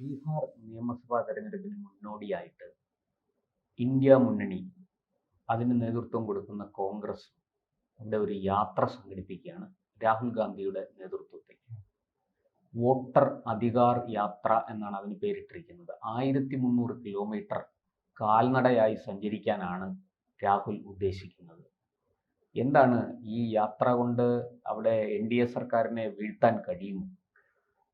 ബീഹാർ നിയമസഭാ തെരഞ്ഞെടുപ്പിന് മുന്നോടിയായിട്ട് ഇന്ത്യ മുന്നണി അതിന് നേതൃത്വം കൊടുക്കുന്ന കോൺഗ്രസ് ഇവിടെ ഒരു യാത്ര സംഘടിപ്പിക്കുകയാണ് രാഹുൽ ഗാന്ധിയുടെ നേതൃത്വത്തിൽ. വോട്ടർ അധികാർ യാത്ര എന്നാണ് അതിന് പേരിട്ടിരിക്കുന്നത്. 1300 കിലോമീറ്റർ കാൽനടയായി സഞ്ചരിക്കാനാണ് രാഹുൽ ഉദ്ദേശിക്കുന്നത്. എന്താണ് ഈ യാത്ര കൊണ്ട് അവിടെ NDA സർക്കാരിനെ വീഴ്ത്താൻ കഴിയുമോ?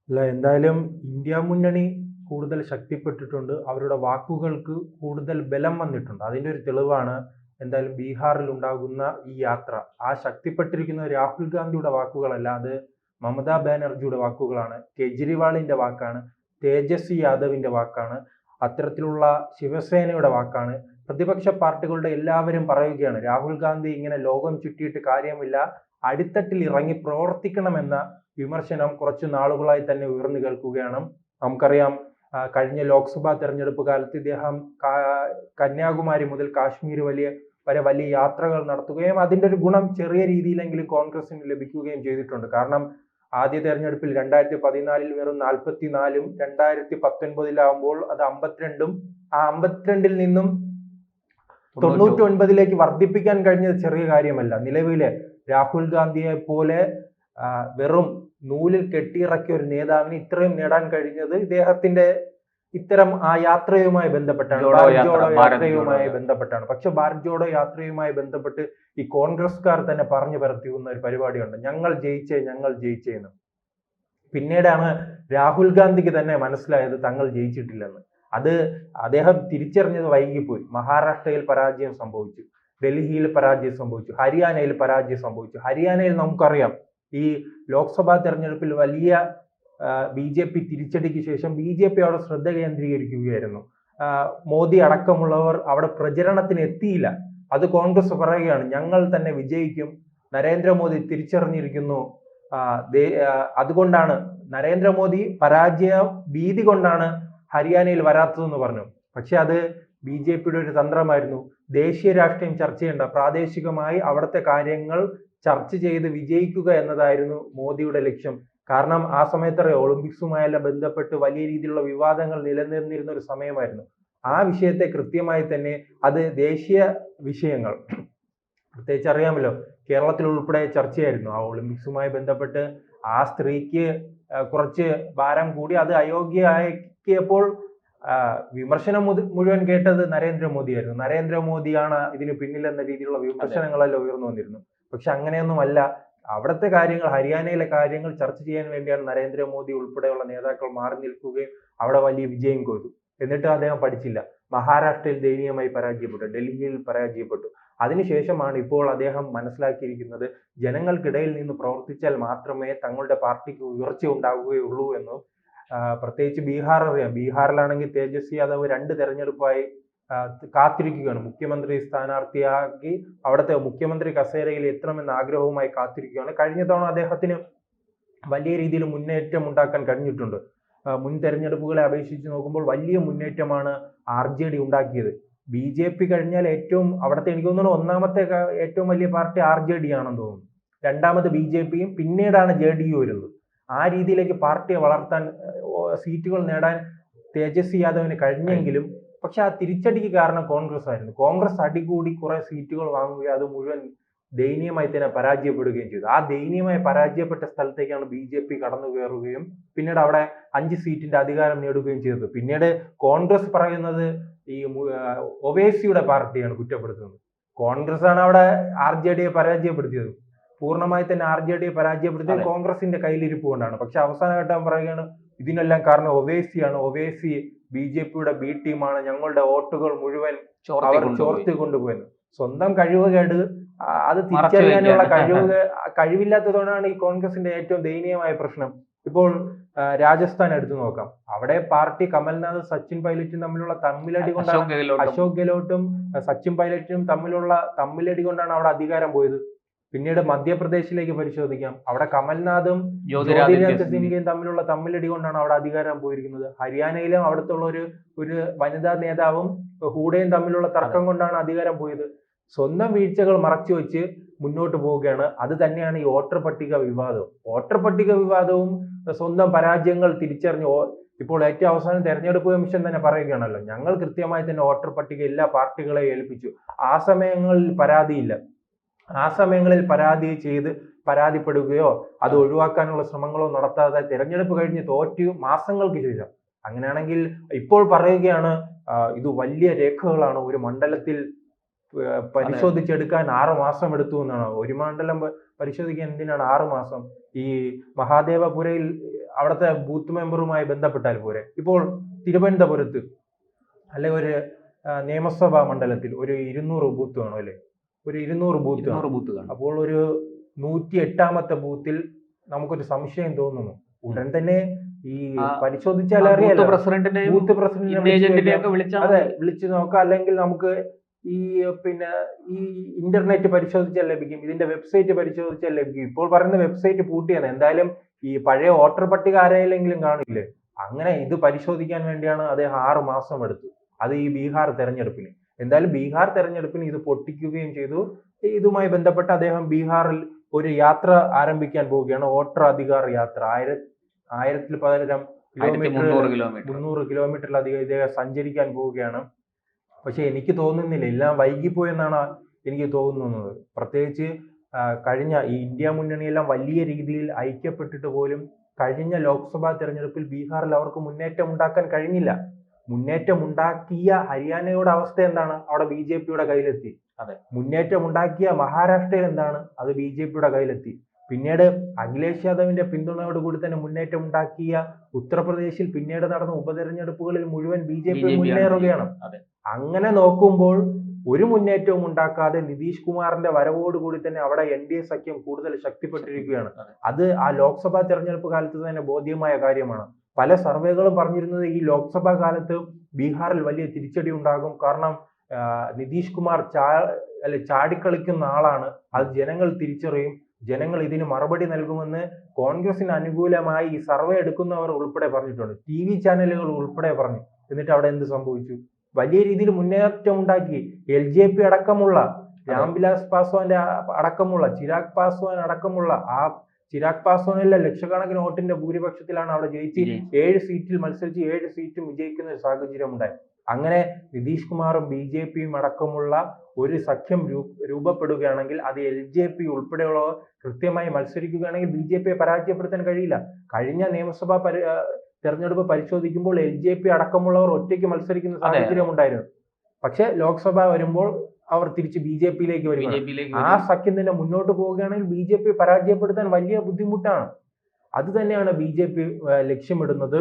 അല്ല, എന്തായാലും ഇന്ത്യ മുന്നണി കൂടുതൽ ശക്തിപ്പെട്ടിട്ടുണ്ട്. അവരുടെ വാക്കുകൾക്ക് കൂടുതൽ ബലം വന്നിട്ടുണ്ട്. അതിൻ്റെ ഒരു തെളിവാണ് എന്തായാലും ബീഹാറിൽ ഉണ്ടാകുന്ന ഈ യാത്ര. ആ ശക്തിപ്പെട്ടിരിക്കുന്ന രാഹുൽ ഗാന്ധിയുടെ വാക്കുകളല്ല, അത് മമതാ ബാനർജിയുടെ വാക്കുകളാണ്, കെജ്രിവാളിന്റെ വാക്കാണ്, തേജസ്വി യാദവിന്റെ വാക്കാണ്, അത്തരത്തിലുള്ള ശിവസേനയുടെ വാക്കാണ്. പ്രതിപക്ഷ പാർട്ടികളുടെ എല്ലാവരും പറയുകയാണ് രാഹുൽ ഗാന്ധി ഇങ്ങനെ ലോകം ചുറ്റിയിട്ട് കാര്യമില്ല, അടിത്തട്ടിൽ ഇറങ്ങി പ്രവർത്തിക്കണമെന്ന വിമർശനം കുറച്ചു നാളുകളായി തന്നെ ഉയർന്നു കേൾക്കുകയാണ്. നമുക്കറിയാം, കഴിഞ്ഞ ലോക്സഭാ തെരഞ്ഞെടുപ്പ് കാലത്ത് ഇദ്ദേഹം കന്യാകുമാരി മുതൽ കാശ്മീർ വരെ വലിയ യാത്രകൾ നടത്തുകയും അതിന്റെ ഒരു ഗുണം ചെറിയ രീതിയിലെങ്കിലും കോൺഗ്രസിന് ലഭിക്കുകയും ചെയ്തിട്ടുണ്ട്. കാരണം ആദ്യ തെരഞ്ഞെടുപ്പിൽ 2014 വെറും 44ഉം 2019 അത് 52ഉം ആ 52ൽ നിന്നും 99ലേക്ക് വർദ്ധിപ്പിക്കാൻ കഴിഞ്ഞത് ചെറിയ കാര്യമല്ല. നിലവിലെ രാഹുൽ ഗാന്ധിയെ പോലെ വെറും നൂലിൽ കെട്ടിയിറക്കിയ ഒരു നേതാവിന് ഇത്രയും നേടാൻ കഴിഞ്ഞത് ഇദ്ദേഹത്തിന്റെ ഇത്തരം ആ യാത്രയുമായി ബന്ധപ്പെട്ടാണ്, ഭാരത് ജോഡോ യാത്രയുമായി ബന്ധപ്പെട്ടാണ്. പക്ഷെ ഭാരത് ജോഡോ യാത്രയുമായി ബന്ധപ്പെട്ട് ഈ കോൺഗ്രസ്സുകാർ തന്നെ പറഞ്ഞു പരത്തിയുന്ന ഒരു പരിപാടിയുണ്ട്, ഞങ്ങൾ ജയിച്ചേന്ന്. പിന്നീടാണ് രാഹുൽ ഗാന്ധിക്ക് തന്നെ മനസ്സിലായത് തങ്ങൾ ജയിച്ചിട്ടില്ലെന്ന്. അത് അദ്ദേഹം തിരിച്ചറിഞ്ഞത് വൈകിപ്പോയി. മഹാരാഷ്ട്രയിൽ പരാജയം സംഭവിച്ചു, ഡൽഹിയിൽ പരാജയം സംഭവിച്ചു, ഹരിയാനയിൽ പരാജയം സംഭവിച്ചു. ഹരിയാനയിൽ നമുക്കറിയാം ഈ ലോക്സഭാ തെരഞ്ഞെടുപ്പിൽ വലിയ BJP തിരിച്ചടിക്ക് ശേഷം BJP അവിടെ ശ്രദ്ധ കേന്ദ്രീകരിക്കുകയായിരുന്നു. മോദി അടക്കമുള്ളവർ അവിടെ പ്രചരണത്തിന് എത്തിയില്ല. അത് കോൺഗ്രസ് പറയുകയാണ്, ഞങ്ങൾ തന്നെ വിജയിക്കും, നരേന്ദ്രമോദി തിരിച്ചറിഞ്ഞിരിക്കുന്നു, അതുകൊണ്ടാണ് നരേന്ദ്രമോദി പരാജയ ഭീതി കൊണ്ടാണ് ഹരിയാനയിൽ വരാത്തതെന്ന് പറഞ്ഞു. പക്ഷെ അത് BJPയുടെ ഒരു തന്ത്രമായിരുന്നു. ദേശീയ രാഷ്ട്രീയം ചർച്ച ചെയ്യേണ്ട, പ്രാദേശികമായി അവിടുത്തെ കാര്യങ്ങൾ ചർച്ച ചെയ്ത് വിജയിക്കുക എന്നതായിരുന്നു മോദിയുടെ ലക്ഷ്യം. കാരണം ആ സമയത്ത് ഒളിമ്പിക്സുമായെല്ലാം ബന്ധപ്പെട്ട് വലിയ രീതിയിലുള്ള വിവാദങ്ങൾ നിലനിന്നിരുന്ന ഒരു സമയമായിരുന്നു. ആ വിഷയത്തെ കൃത്യമായി തന്നെ അത് ദേശീയ വിഷയങ്ങൾ, പ്രത്യേകിച്ച് അറിയാമല്ലോ കേരളത്തിൽ ഉൾപ്പെടെ ചർച്ചയായിരുന്നു. ആ ഒളിമ്പിക്സുമായി ബന്ധപ്പെട്ട് ആ സ്ത്രീക്ക് കുറച്ച് ഭാരം കൂടി അത് അയോഗ്യയാക്കിയപ്പോൾ വിമർശനം മുഴുവൻ കേട്ടത് നരേന്ദ്രമോദിയായിരുന്നു. നരേന്ദ്രമോദിയാണ് ഇതിന് പിന്നിലെന്ന രീതിയിലുള്ള വിമർശനങ്ങളെല്ലാം ഉയർന്നു വന്നിരുന്നു. പക്ഷെ അങ്ങനെയൊന്നുമല്ല. അവിടുത്തെ കാര്യങ്ങൾ, ഹരിയാനയിലെ കാര്യങ്ങൾ ചർച്ച ചെയ്യാൻ വേണ്ടിയാണ് നരേന്ദ്രമോദി ഉൾപ്പെടെയുള്ള നേതാക്കൾ മാറി നിൽക്കുകയും അവിടെ വലിയ വിജയം കൊയ്തു. എന്നിട്ട് അദ്ദേഹം പഠിച്ചില്ല. മഹാരാഷ്ട്രയിൽ ദയനീയമായി പരാജയപ്പെട്ടു, ഡൽഹിയിൽ പരാജയപ്പെട്ടു. അതിനുശേഷമാണ് ഇപ്പോൾ അദ്ദേഹം മനസ്സിലാക്കിയിരിക്കുന്നത് ജനങ്ങൾക്കിടയിൽ നിന്ന് പ്രവർത്തിച്ചാൽ മാത്രമേ തങ്ങളുടെ പാർട്ടിക്ക് ഉയർച്ച ഉണ്ടാവുകയുള്ളൂ എന്നും. പ്രത്യേകിച്ച് ബീഹാർ അറിയാം. ബീഹാറിലാണെങ്കിൽ തേജസ്വി യാദവ് 2 തെരഞ്ഞെടുപ്പായി കാത്തിരിക്കുകയാണ്. മുഖ്യമന്ത്രി സ്ഥാനാർത്ഥിയാക്കി അവിടുത്തെ മുഖ്യമന്ത്രി കസേരയിൽ എത്തണമെന്ന ആഗ്രഹവുമായി കാത്തിരിക്കുകയാണ്. കഴിഞ്ഞ തവണ അദ്ദേഹത്തിന് വലിയ രീതിയിൽ മുന്നേറ്റം ഉണ്ടാക്കാൻ കഴിഞ്ഞിട്ടുണ്ട്. മുൻ തെരഞ്ഞെടുപ്പുകളെ അപേക്ഷിച്ച് നോക്കുമ്പോൾ വലിയ മുന്നേറ്റമാണ് RJD ഉണ്ടാക്കിയത്. BJP കഴിഞ്ഞാൽ ഏറ്റവും അവിടുത്തെ, എനിക്ക് തോന്നുന്നു ഒന്നാമത്തെ ഏറ്റവും വലിയ പാർട്ടി RJD ആണെന്ന് തോന്നുന്നു. രണ്ടാമത് BJPയും പിന്നീടാണ് JDU വരുന്നത്. ആ രീതിയിലേക്ക് പാർട്ടിയെ വളർത്താൻ, സീറ്റുകൾ നേടാൻ തേജസ്വി യാദവിന് കഴിഞ്ഞെങ്കിലും പക്ഷെ ആ തിരിച്ചടിക്ക് കാരണം കോൺഗ്രസ് ആയിരുന്നു. കോൺഗ്രസ് അടികൂടി കുറെ സീറ്റുകൾ വാങ്ങുകയും അത് മുഴുവൻ ദയനീയമായി തന്നെ പരാജയപ്പെടുകയും ചെയ്തു. ആ ദയനീയമായി പരാജയപ്പെട്ട സ്ഥലത്തേക്കാണ് BJP കടന്നു കയറുകയും പിന്നീട് അവിടെ 5 സീറ്റിന്റെ അധികാരം നേടുകയും ചെയ്തത്. പിന്നീട് കോൺഗ്രസ് പറയുന്നത് ഈ ഒവൈസിയുടെ പാർട്ടിയാണ് കുറ്റപ്പെടുത്തുന്നത്. കോൺഗ്രസ് ആണ് അവിടെ RJDയെ പരാജയപ്പെടുത്തിയത്. പൂർണ്ണമായി തന്നെ RJDയെ പരാജയപ്പെടുത്തിയത് കോൺഗ്രസിന്റെ കയ്യിലിരിപ്പ് കൊണ്ടാണ്. പക്ഷെ അവസാന ഘട്ടം പറയുകയാണ് ഇതിനെല്ലാം കാരണം ഒവൈസിയാണ്, ഒവൈസി BJPയുടെ B ടീമാണ്, ഞങ്ങളുടെ വോട്ടുകൾ മുഴുവൻ അവർ ചോർത്തി കൊണ്ടുപോയത്. സ്വന്തം കഴിവുകേട്, അത് തിരിച്ചറിയാനുള്ള കഴിവില്ലാത്തതുകൊണ്ടാണ് ഈ കോൺഗ്രസിന്റെ ഏറ്റവും ദയനീയമായ പ്രശ്നം. ഇപ്പോൾ രാജസ്ഥാൻ എടുത്തു നോക്കാം. അവിടെ പാർട്ടി കമൽനാഥ് സച്ചിൻ പൈലറ്റും തമ്മിലുള്ള തമ്മിലടി കൊണ്ടാണ്, അശോക് ഗെഹ്ലോട്ടും സച്ചിൻ പൈലറ്റും തമ്മിലുള്ള തമ്മിലടി കൊണ്ടാണ് അവിടെ അധികാരം പോയത്. പിന്നീട് മധ്യപ്രദേശിലേക്ക് പരിശോധിക്കാം. അവിടെ കമൽനാഥും ജ്യോതിരാദിത്യ സിന്ധ്യയും തമ്മിലുള്ള തമ്മിലടി കൊണ്ടാണ് അവിടെ അധികാരം പോയിരിക്കുന്നത്. ഹരിയാനയിലും അവിടുത്തെ ഒരു വനിതാ നേതാവും ഹൂഡയും തമ്മിലുള്ള തർക്കം കൊണ്ടാണ് അധികാരം പോയത്. സ്വന്തം വീഴ്ചകൾ മറച്ചു വെച്ച് മുന്നോട്ട് പോവുകയാണ്. അത് തന്നെയാണ് ഈ വോട്ടർ പട്ടിക വിവാദവും. വോട്ടർ പട്ടിക വിവാദവും സ്വന്തം പരാജയങ്ങൾ തിരിച്ചറിഞ്ഞ് ഇപ്പോൾ ഏറ്റവും അവസാനം തെരഞ്ഞെടുപ്പ് കമ്മീഷൻ തന്നെ പറയുകയാണല്ലോ, ഞങ്ങൾ കൃത്യമായി തന്നെ വോട്ടർ പട്ടിക എല്ലാ പാർട്ടികളെയും ഏൽപ്പിച്ചു. ആ സമയങ്ങളിൽ പരാതിയില്ല. ആ സമയങ്ങളിൽ പരാതിപ്പെടുകയോ അത് ഒഴിവാക്കാനുള്ള ശ്രമങ്ങളോ നടത്താതെ തെരഞ്ഞെടുപ്പ് കഴിഞ്ഞ് തോറ്റു മാസങ്ങൾക്ക് ശേഷം, അങ്ങനെയാണെങ്കിൽ ഇപ്പോൾ പറയുകയാണ് ഇത് വലിയ രേഖകളാണ്, ഒരു മണ്ഡലത്തിൽ പരിശോധിച്ചെടുക്കാൻ 6 മാസം എടുത്തു എന്നാണ്. ഒരു മണ്ഡലം പരിശോധിക്കാൻ എന്തിനാണ് 6 മാസം? ഈ മഹാദേവപുരയിൽ അവിടുത്തെ ബൂത്ത് മെമ്പറുമായി ബന്ധപ്പെട്ടാൽ പോരെ. ഇപ്പോൾ തിരുവനന്തപുരത്ത് അല്ലെ ഒരു നിയമസഭാ മണ്ഡലത്തിൽ ഒരു 200 ബൂത്ത് വേണം അല്ലെ, ഒരു 200 ബൂത്ത് കാണും. അപ്പോൾ ഒരു 108ാമത്തെ ബൂത്തിൽ നമുക്കൊരു സംശയം തോന്നുന്നു. ഉടൻ തന്നെ ഈ പരിശോധിച്ചാൽ അറിയാലോ, ബൂത്ത് പ്രസിഡന്റിനെ അതെ വിളിച്ചു നോക്കാം. അല്ലെങ്കിൽ നമുക്ക് ഈ ഇന്റർനെറ്റ് പരിശോധിച്ചാൽ ലഭിക്കും, ഇതിന്റെ വെബ്സൈറ്റ് പരിശോധിച്ചാൽ ലഭിക്കും. ഇപ്പോൾ പറയുന്ന വെബ്സൈറ്റ് പൂട്ടിയാണ്. എന്തായാലും ഈ പഴയ വോട്ടർ പട്ടിക ആരെയെങ്കിലും കാണില്ലേ, അങ്ങനെ ഇത് പരിശോധിക്കാൻ വേണ്ടിയാണ് അദ്ദേഹം 6 മാസം എടുത്തു. അത് ഈ ബീഹാർ തെരഞ്ഞെടുപ്പിന്. എന്തായാലും ബീഹാർ തെരഞ്ഞെടുപ്പിന് ഇത് പൊട്ടിക്കുകയും ചെയ്തു. ഇതുമായി ബന്ധപ്പെട്ട് അദ്ദേഹം ബീഹാറിൽ ഒരു യാത്ര ആരംഭിക്കാൻ പോവുകയാണ്, വോട്ടർ അധികാർ യാത്ര. 300 കിലോമീറ്ററിലധികം ഇദ്ദേഹം സഞ്ചരിക്കാൻ പോവുകയാണ്. പക്ഷെ എനിക്ക് തോന്നുന്നില്ല, എല്ലാം വൈകിപ്പോയെന്നാണ് എനിക്ക് തോന്നുന്നത്. പ്രത്യേകിച്ച് കഴിഞ്ഞ ഈ ഇന്ത്യ മുന്നണിയെല്ലാം വലിയ രീതിയിൽ ഐക്യപ്പെട്ടിട്ട് പോലും കഴിഞ്ഞ ലോക്സഭാ തെരഞ്ഞെടുപ്പിൽ ബീഹാറിൽ അവർക്ക് മുന്നേറ്റം ഉണ്ടാക്കാൻ കഴിഞ്ഞില്ല. മുന്നേറ്റം ഉണ്ടാക്കിയ ഹരിയാനയുടെ അവസ്ഥ എന്താണ്? അവിടെ BJP-യുടെ കയ്യിലെത്തി. മുന്നേറ്റം ഉണ്ടാക്കിയ മഹാരാഷ്ട്രയിൽ എന്താണ്? അത് BJP-യുടെ കയ്യിലെത്തി. പിന്നീട് അഖിലേഷ് യാദവിന്റെ പിന്തുണയോട് കൂടി തന്നെ മുന്നേറ്റം ഉണ്ടാക്കിയ ഉത്തർപ്രദേശിൽ പിന്നീട് നടന്ന ഉപതെരഞ്ഞെടുപ്പുകളിൽ മുഴുവൻ BJP മുന്നേറുകയാണ്. അങ്ങനെ നോക്കുമ്പോൾ ഒരു മുന്നേറ്റവും ഉണ്ടാക്കാതെ നിതീഷ് കുമാറിന്റെ വരവോടുകൂടി തന്നെ അവിടെ NDA സഖ്യം കൂടുതൽ ശക്തിപ്പെട്ടിരിക്കുകയാണ്. അത് ആ ലോക്സഭാ തെരഞ്ഞെടുപ്പ് കാലത്ത് തന്നെ ബോധ്യമായ കാര്യമാണ്. പല സർവേകളും പറഞ്ഞിരുന്നത് ഈ ലോക്സഭാ കാലത്ത് ബീഹാറിൽ വലിയ തിരിച്ചടി ഉണ്ടാകും. കാരണം നിതീഷ് കുമാർ ചാടിക്കളിക്കുന്ന ആളാണ്, അത് ജനങ്ങൾ തിരിച്ചറിയും, ജനങ്ങൾ ഇതിന് മറുപടി നൽകുമെന്ന് കോൺഗ്രസിന് അനുകൂലമായി ഈ സർവേ എടുക്കുന്നവർ ഉൾപ്പെടെ പറഞ്ഞിട്ടുണ്ട്. TV ചാനലുകൾ ഉൾപ്പെടെ പറഞ്ഞു. എന്നിട്ട് അവിടെ എന്ത് സംഭവിച്ചു? വലിയ രീതിയിൽ മുന്നേറ്റം ഉണ്ടാക്കി. LJP അടക്കമുള്ള, രാംവിലാസ് പാസ്വാന്റെ അടക്കമുള്ള, ചിരാഗ് പാസ്വാൻ അടക്കമുള്ള, ആ ചിരാഗ് പാസ്വാനെല്ലാം ലക്ഷക്കണക്കിന് വോട്ടിന്റെ ഭൂരിപക്ഷത്തിലാണ് അവിടെ ജയിച്ച് 7 സീറ്റിൽ മത്സരിച്ച് 7 സീറ്റും വിജയിക്കുന്ന ഒരു സാഹചര്യം ഉണ്ടായി. അങ്ങനെ നിതീഷ് കുമാറും BJP-യും അടക്കമുള്ള ഒരു സഖ്യം രൂപപ്പെടുകയാണെങ്കിൽ അത് LJP ഉൾപ്പെടെയുള്ളവർ കൃത്യമായി മത്സരിക്കുകയാണെങ്കിൽ BJP-യെ പരാജയപ്പെടുത്താൻ കഴിയില്ല. കഴിഞ്ഞ നിയമസഭാ തെരഞ്ഞെടുപ്പ് പരിശോധിക്കുമ്പോൾ LJP അടക്കമുള്ളവർ ഒറ്റയ്ക്ക് മത്സരിക്കുന്ന സാഹചര്യം ഉണ്ടായിരുന്നു. പക്ഷെ ലോക്സഭ വരുമ്പോൾ അവർ തിരിച്ച് BJP-യിലേക്ക് വരികയാണ്. ആ സഖ്യം തന്നെ മുന്നോട്ട് പോവുകയാണെങ്കിൽ BJP പരാജയപ്പെടുത്താൻ വലിയ ബുദ്ധിമുട്ടാണ്. അത് തന്നെയാണ് BJP ലക്ഷ്യമിടുന്നത്.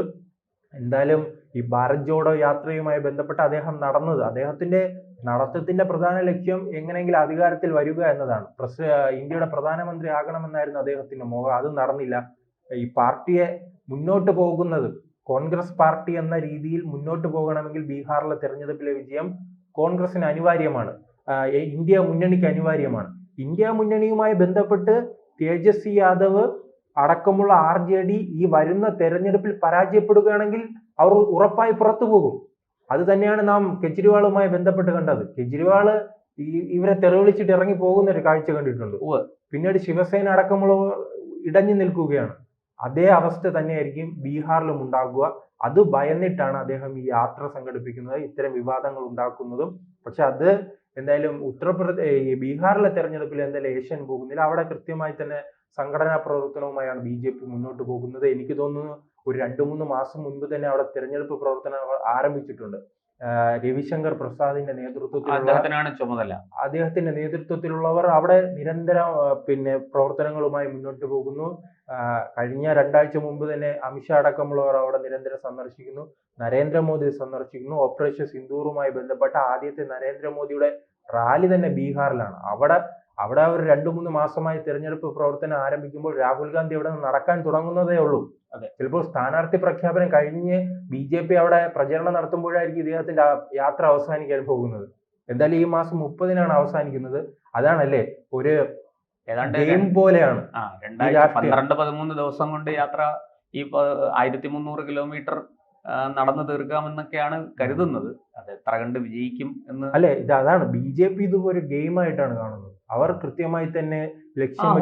എന്തായാലും ഈ ഭാരത് ജോഡോ യാത്രയുമായി ബന്ധപ്പെട്ട് അദ്ദേഹത്തിന്റെ നടത്തത്തിന്റെ പ്രധാന ലക്ഷ്യം എങ്ങനെയെങ്കിലും അധികാരത്തിൽ വരിക എന്നതാണ്. ഇന്ത്യയുടെ പ്രധാനമന്ത്രി ആകണമെന്നായിരുന്നു അദ്ദേഹത്തിന്റെ മോഹം. അത് നടന്നില്ല. ഈ പാർട്ടിയെ മുന്നോട്ട് പോകുന്നത്, കോൺഗ്രസ് പാർട്ടി എന്ന രീതിയിൽ മുന്നോട്ട് പോകണമെങ്കിൽ ബീഹാറിലെ തെരഞ്ഞെടുപ്പിലെ വിജയം കോൺഗ്രസിന് അനിവാര്യമാണ്, ഇന്ത്യ മുന്നണിക്ക് അനിവാര്യമാണ്. ഇന്ത്യ മുന്നണിയുമായി ബന്ധപ്പെട്ട് തേജസ്വി യാദവ് അടക്കമുള്ള RJD ഈ വരുന്ന തെരഞ്ഞെടുപ്പിൽ പരാജയപ്പെടുകയാണെങ്കിൽ അവർ ഉറപ്പായി പുറത്തു പോകും. അത് തന്നെയാണ് നാം കെജ്രിവാളുമായി ബന്ധപ്പെട്ട് കണ്ടത്. കെജ്രിവാൾ ഇവരെ തെറിവിളിച്ചിട്ട് ഇറങ്ങി പോകുന്ന ഒരു കാഴ്ച കണ്ടിട്ടുണ്ട്. പിന്നീട് ശിവസേന അടക്കമുള്ളവർ ഇടഞ്ഞു നിൽക്കുകയാണ്. അതേ അവസ്ഥ തന്നെയായിരിക്കും ബീഹാറിലും ഉണ്ടാകുക. അത് ഭയന്നിട്ടാണ് അദ്ദേഹം ഈ യാത്ര സംഘടിപ്പിക്കുന്നത്, ഇത്തരം വിവാദങ്ങൾ ഉണ്ടാക്കുന്നതും. പക്ഷെ അത് എന്തായാലും ബീഹാറിലെ തെരഞ്ഞെടുപ്പിൽ എന്തായാലും ഏഷ്യൻ പോകുന്നില്ല. അവിടെ കൃത്യമായി തന്നെ സംഘടനാ പ്രവർത്തനവുമായാണ് BJP മുന്നോട്ട് പോകുന്നത്. എനിക്ക് തോന്നുന്നു ഒരു 2-3 മാസം മുൻപ് തന്നെ അവിടെ തെരഞ്ഞെടുപ്പ് പ്രവർത്തനങ്ങൾ ആരംഭിച്ചിട്ടുണ്ട്. രവിശങ്കർ പ്രസാദിന്റെ അദ്ദേഹത്തിന്റെ നേതൃത്വത്തിലുള്ളവർ അവിടെ നിരന്തരം പ്രവർത്തനങ്ങളുമായി മുന്നോട്ട് പോകുന്നു. കഴിഞ്ഞ 2 ആഴ്ച മുമ്പ് തന്നെ അമിത്ഷാ അടക്കമുള്ളവർ അവിടെ നിരന്തരം സന്ദർശിക്കുന്നു. നരേന്ദ്രമോദി സന്ദർശിക്കുന്നു. ഓപ്പറേഷൻ സിന്ദൂറുമായി ബന്ധപ്പെട്ട ആദ്യത്തെ നരേന്ദ്രമോദിയുടെ റാലി തന്നെ ബീഹാറിലാണ്. അവിടെ ഒരു 2-3 മാസമായി തെരഞ്ഞെടുപ്പ് പ്രവർത്തനം ആരംഭിക്കുമ്പോൾ രാഹുൽ ഗാന്ധി അവിടെ നടക്കാൻ തുടങ്ങുന്നതേ ഉള്ളൂ. ചിലപ്പോൾ സ്ഥാനാർത്ഥി പ്രഖ്യാപനം കഴിഞ്ഞ് BJP അവിടെ പ്രചരണം നടത്തുമ്പോഴായിരിക്കും ഇദ്ദേഹത്തിന്റെ യാത്ര അവസാനിക്കാൻ പോകുന്നത്. എന്തായാലും ഈ മാസം 30-നാണ് അവസാനിക്കുന്നത്. അതാണല്ലേ ഒരു ഗെയിം പോലെയാണ്. 12-13 ദിവസം കൊണ്ട് യാത്ര ഈ 1300 കിലോമീറ്റർ നടന്നു തീർക്കാമെന്നൊക്കെയാണ് കരുതുന്നത്. അത് എത്ര കണ്ട് വിജയിക്കും എന്ന് അല്ലെ, അതാണ് BJP ഇത് ഒരു ഗെയിം ആയിട്ടാണ് കാണുന്നത്. അവർ കൃത്യമായി തന്നെ ലക്ഷ്യം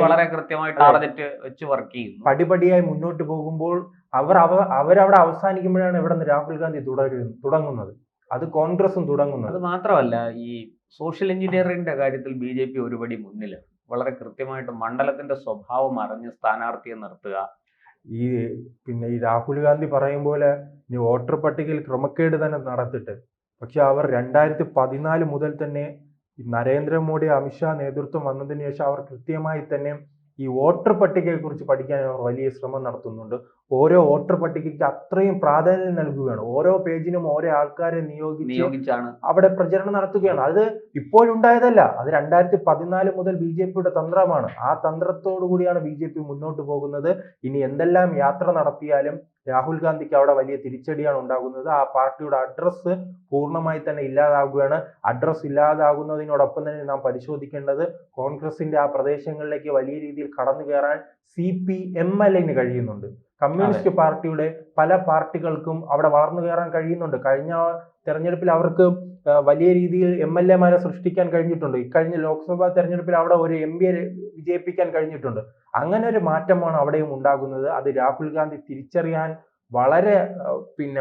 വളരെ കൃത്യമായി ടാർഗറ്റ് വെച്ച് വർക്ക് ചെയ്യുന്നു. പടിപടിയായി മുന്നോട്ട് പോകുമ്പോൾ അവരവിടെ അവസാനിക്കുമ്പോഴാണ് ഇവിടെ നിന്ന് രാഹുൽ ഗാന്ധി തുടങ്ങുന്നത്, അത് കോൺഗ്രസും തുടങ്ങുന്നത്. അത് മാത്രമല്ല, ഈ സോഷ്യൽ എഞ്ചിനീയറിംഗിന്റെ കാര്യത്തിൽ BJP ഒരുപടി മുന്നില്. വളരെ കൃത്യമായിട്ട് മണ്ഡലത്തിന്റെ സ്വഭാവം അറിഞ്ഞ് സ്ഥാനാർത്ഥിയെ നിർത്തുക. പിന്നെ ഈ രാഹുൽ ഗാന്ധി പറയും പോലെ ഇനി വോട്ടർ പട്ടികയിൽ ക്രമക്കേട് തന്നെ നടത്തിട്ട്, പക്ഷെ അവർ 2014 മുതൽ തന്നെ ഈ നരേന്ദ്രമോദി അമിത്ഷാ നേതൃത്വം വന്നതിന് ശേഷം അവർ കൃത്യമായി തന്നെ ഈ വോട്ടർ പട്ടികയെ കുറിച്ച് പഠിക്കാൻ അവർ വലിയ ശ്രമം നടത്തുന്നുണ്ട്. ഓരോ വോട്ടർ പട്ടികയ്ക്ക് അത്രയും പ്രാധാന്യം നൽകുകയാണ്. ഓരോ പേജിനും ഓരോ ആൾക്കാരെ നിയോഗിച്ചാണ് അവിടെ പ്രചരണം നടത്തുകയാണ്. അത് ഇപ്പോഴുണ്ടായതല്ല, അത് 2014 മുതൽ BJPയുടെ തന്ത്രമാണ്. ആ തന്ത്രത്തോടു കൂടിയാണ് BJP മുന്നോട്ട് പോകുന്നത്. ഇനി എന്തെല്ലാം യാത്ര നടത്തിയാലും രാഹുൽ ഗാന്ധിക്ക് അവിടെ വലിയ തിരിച്ചടിയാണ് ഉണ്ടാകുന്നത്. ആ പാർട്ടിയുടെ അഡ്രസ്സ് പൂർണ്ണമായി തന്നെ ഇല്ലാതാകുകയാണ്. അഡ്രസ്സ് ഇല്ലാതാകുന്നതിനോടൊപ്പം തന്നെ നാം പരിശോധിക്കേണ്ടത് കോൺഗ്രസിന്റെ ആ പ്രദേശങ്ങളിലേക്ക് വലിയ രീതിയിൽ കടന്നു കയറാൻ CPMLന് കഴിയുന്നുണ്ട്. കമ്മ്യൂണിസ്റ്റ് പാർട്ടിയുടെ പല പാർട്ടികൾക്കും അവിടെ വളർന്നു കയറാൻ കഴിയുന്നുണ്ട്. കഴിഞ്ഞ തെരഞ്ഞെടുപ്പിൽ അവർക്ക് വലിയ രീതിയിൽ MLA-മാരെ സൃഷ്ടിക്കാൻ കഴിഞ്ഞിട്ടുണ്ട്. ഇക്കഴിഞ്ഞ ലോക്സഭാ തെരഞ്ഞെടുപ്പിൽ അവിടെ ഒരു MP വിജയിപ്പിക്കാൻ കഴിഞ്ഞിട്ടുണ്ട്. അങ്ങനെ ഒരു മാറ്റമാണ് അവിടെയും ഉണ്ടാകുന്നത്. അത് രാഹുൽ ഗാന്ധി തിരിച്ചറിയാൻ വളരെ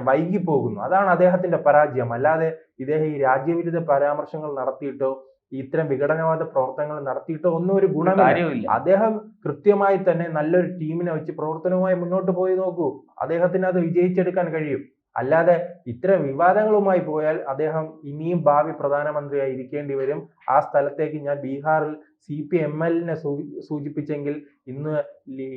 വൈകി പോകുന്നു. അതാണ് അദ്ദേഹത്തിന്റെ പരാജയം. അല്ലാതെ ഇദ്ദേഹം ഈ രാജ്യവിരുദ്ധ പരാമർശങ്ങൾ നടത്തിയിട്ടോ ഇത്തരം വിഘടനവാദ പ്രവർത്തനങ്ങൾ നടത്തിയിട്ടോ ഒന്നും ഒരു ഗുണമില്ല. അദ്ദേഹം കൃത്യമായി തന്നെ നല്ലൊരു ടീമിനെ വെച്ച് പ്രവർത്തനവുമായി മുന്നോട്ട് പോയി നോക്കൂ, അദ്ദേഹത്തിന് അത് വിജയിച്ചെടുക്കാൻ കഴിയും. അല്ലാതെ ഇത്തരം വിവാദങ്ങളുമായി പോയാൽ അദ്ദേഹം ഇനിയും ഭാവി പ്രധാനമന്ത്രിയായി ഇരിക്കേണ്ടി വരും. ആ സ്ഥലത്തേക്ക് ഞാൻ ബീഹാറിൽ CPMLനെ സൂചിപ്പിച്ചെങ്കിൽ ഇന്ന്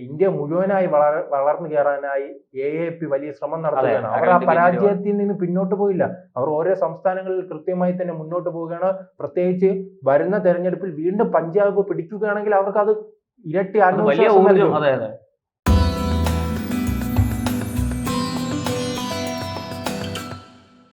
ഇന്ത്യ മുഴുവനായി വളർന്നു കയറാനായി AAP വലിയ ശ്രമം നടത്തുകയാണ്. അവർ ആ പരാജയത്തിൽ നിന്ന് പിന്നോട്ട് പോയില്ല. അവർ ഓരോ സംസ്ഥാനങ്ങളിൽ കൃത്യമായി തന്നെ മുന്നോട്ട് പോവുകയാണ്. പ്രത്യേകിച്ച് വരുന്ന തെരഞ്ഞെടുപ്പിൽ വീണ്ടും പഞ്ചാബ് പിടിക്കുകയാണെങ്കിൽ അവർക്ക് അത് ഇരട്ടി ആത്മവിശ്വാസം നൽകും.